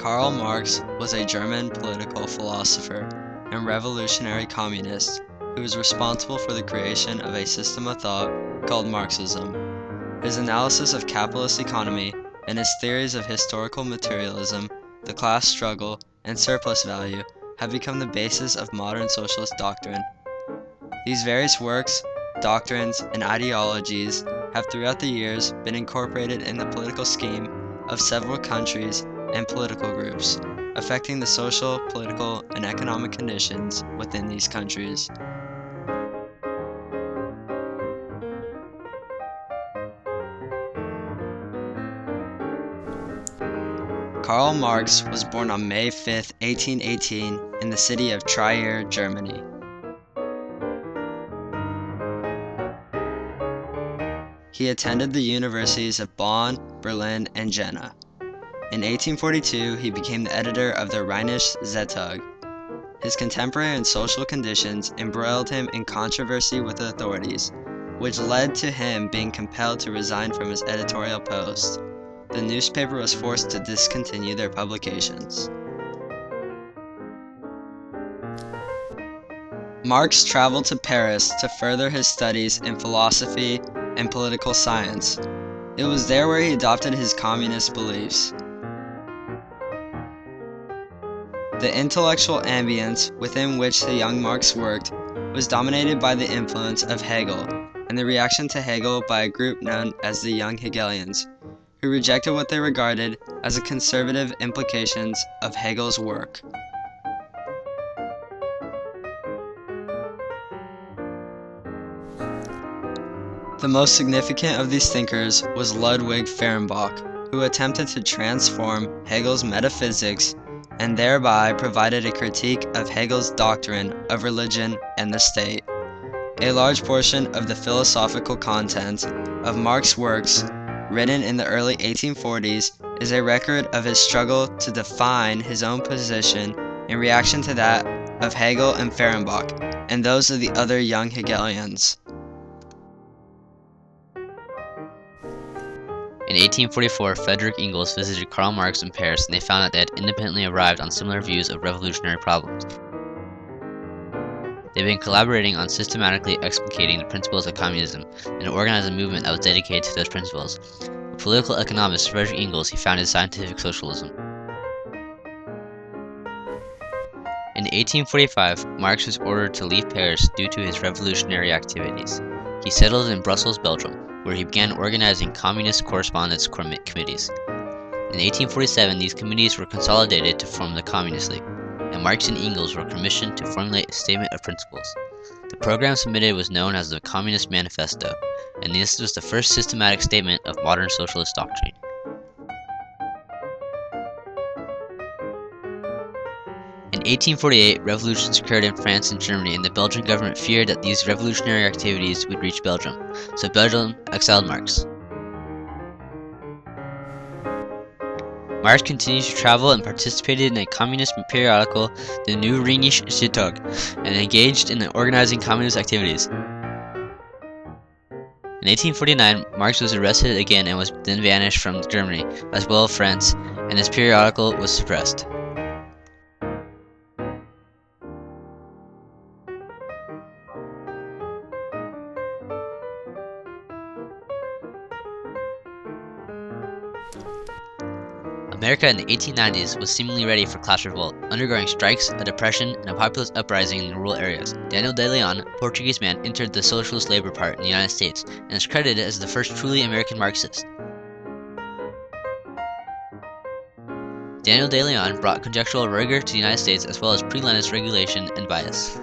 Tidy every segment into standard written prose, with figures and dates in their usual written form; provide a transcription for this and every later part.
Karl Marx was a German political philosopher and revolutionary communist who was responsible for the creation of a system of thought called Marxism. His analysis of capitalist economy and his theories of historical materialism, the class struggle, and surplus value have become the basis of modern socialist doctrine. These various works, doctrines, and ideologies have throughout the years been incorporated in the political scheme of several countries and political groups, affecting the social, political, and economic conditions within these countries. Karl Marx was born on May 5, 1818, in the city of Trier, Germany. He attended the universities of Bonn, Berlin, and Jena. In 1842, he became the editor of the Rheinische Zeitung. His contemporary and social conditions embroiled him in controversy with the authorities, which led to him being compelled to resign from his editorial post. The newspaper was forced to discontinue their publications. Marx traveled to Paris to further his studies in philosophy and political science. It was there where he adopted his communist beliefs. The intellectual ambience within which the young Marx worked was dominated by the influence of Hegel and the reaction to Hegel by a group known as the Young Hegelians, who rejected what they regarded as the conservative implications of Hegel's work. The most significant of these thinkers was Ludwig Fehrenbach, who attempted to transform Hegel's metaphysics and thereby provided a critique of Hegel's doctrine of religion and the state. A large portion of the philosophical content of Marx's works, written in the early 1840s, is a record of his struggle to define his own position in reaction to that of Hegel and Fehrenbach, and those of the other young Hegelians. In 1844, Friedrich Engels visited Karl Marx in Paris, and they found that they had independently arrived on similar views of revolutionary problems. They had been collaborating on systematically explicating the principles of communism and organized a movement that was dedicated to those principles. A political economist, Friedrich Engels, he founded scientific socialism. In 1845, Marx was ordered to leave Paris due to his revolutionary activities. He settled in Brussels, Belgium, where he began organizing communist correspondence committees. In 1847, these committees were consolidated to form the Communist League, and Marx and Engels were commissioned to formulate a statement of principles. The program submitted was known as the Communist Manifesto, and this was the first systematic statement of modern socialist doctrine. In 1848, revolutions occurred in France and Germany, and the Belgian government feared that these revolutionary activities would reach Belgium, so Belgium exiled Marx. Marx continued to travel and participated in a communist periodical, the Neue Rheinische Zeitung, and engaged in organizing communist activities. In 1849, Marx was arrested again and was then banished from Germany, as well as France, and his periodical was suppressed. America in the 1890s was seemingly ready for class revolt, undergoing strikes, a depression, and a populist uprising in the rural areas. Daniel de Leon, a Portuguese man, entered the Socialist Labor Party in the United States and is credited as the first truly American Marxist. Daniel de Leon brought conjectural rigor to the United States as well as pre-Leninist regulation and bias.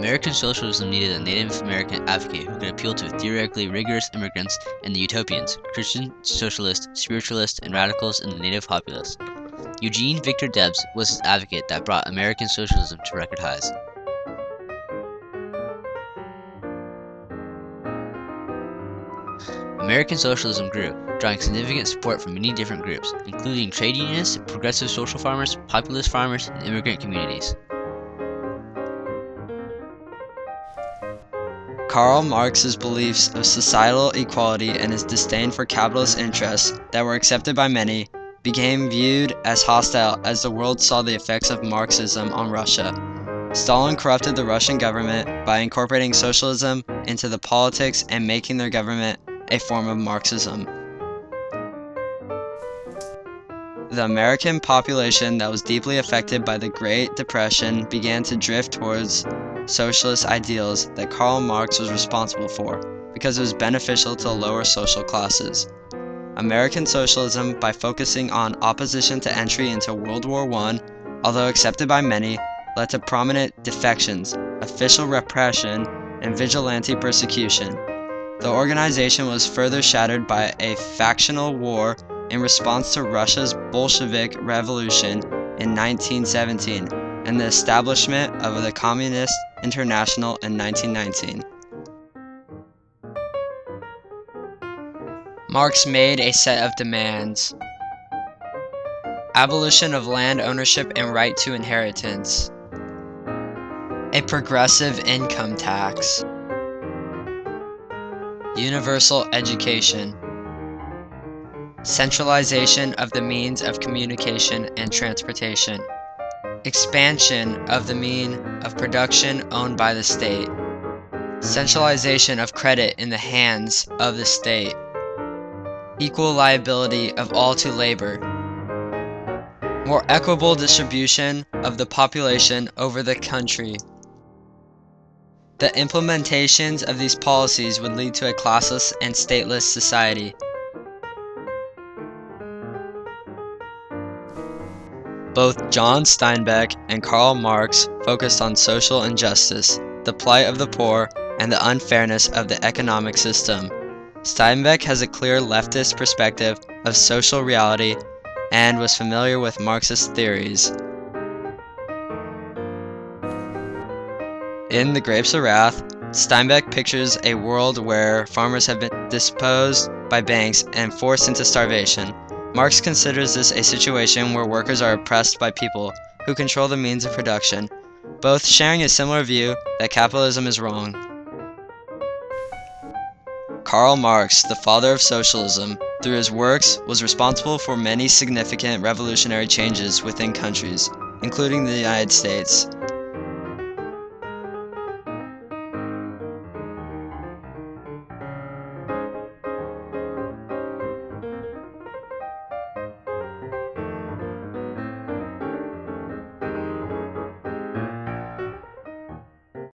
American socialism needed a Native American advocate who could appeal to theoretically rigorous immigrants and the utopians, Christian socialists, spiritualists, and radicals in the native populace. Eugene Victor Debs was his advocate that brought American socialism to record highs. American socialism grew, drawing significant support from many different groups, including trade unionists, progressive social farmers, populist farmers, and immigrant communities. Karl Marx's beliefs of societal equality and his disdain for capitalist interests that were accepted by many became viewed as hostile as the world saw the effects of Marxism on Russia. Stalin corrupted the Russian government by incorporating socialism into the politics and making their government a form of Marxism. The American population that was deeply affected by the Great Depression began to drift towards socialist ideals that Karl Marx was responsible for because it was beneficial to the lower social classes. American socialism, by focusing on opposition to entry into World War I, although accepted by many, led to prominent defections, official repression, and vigilante persecution. The organization was further shattered by a factional war in response to Russia's Bolshevik Revolution in 1917 and the establishment of the Communist International in 1919. Marx made a set of demands: abolition of land ownership and right to inheritance, a progressive income tax, universal education, centralization of the means of communication and transportation, expansion of the mean of production owned by the state, centralization of credit in the hands of the state, equal liability of all to labor, more equitable distribution of the population over the country. The implementations of these policies would lead to a classless and stateless society. Both John Steinbeck and Karl Marx focused on social injustice, the plight of the poor, and the unfairness of the economic system. Steinbeck has a clear leftist perspective of social reality and was familiar with Marxist theories. In The Grapes of Wrath, Steinbeck pictures a world where farmers have been disposed by banks and forced into starvation. Marx considers this a situation where workers are oppressed by people who control the means of production, both sharing a similar view that capitalism is wrong. Karl Marx, the father of socialism, through his works, was responsible for many significant revolutionary changes within countries, including the United States.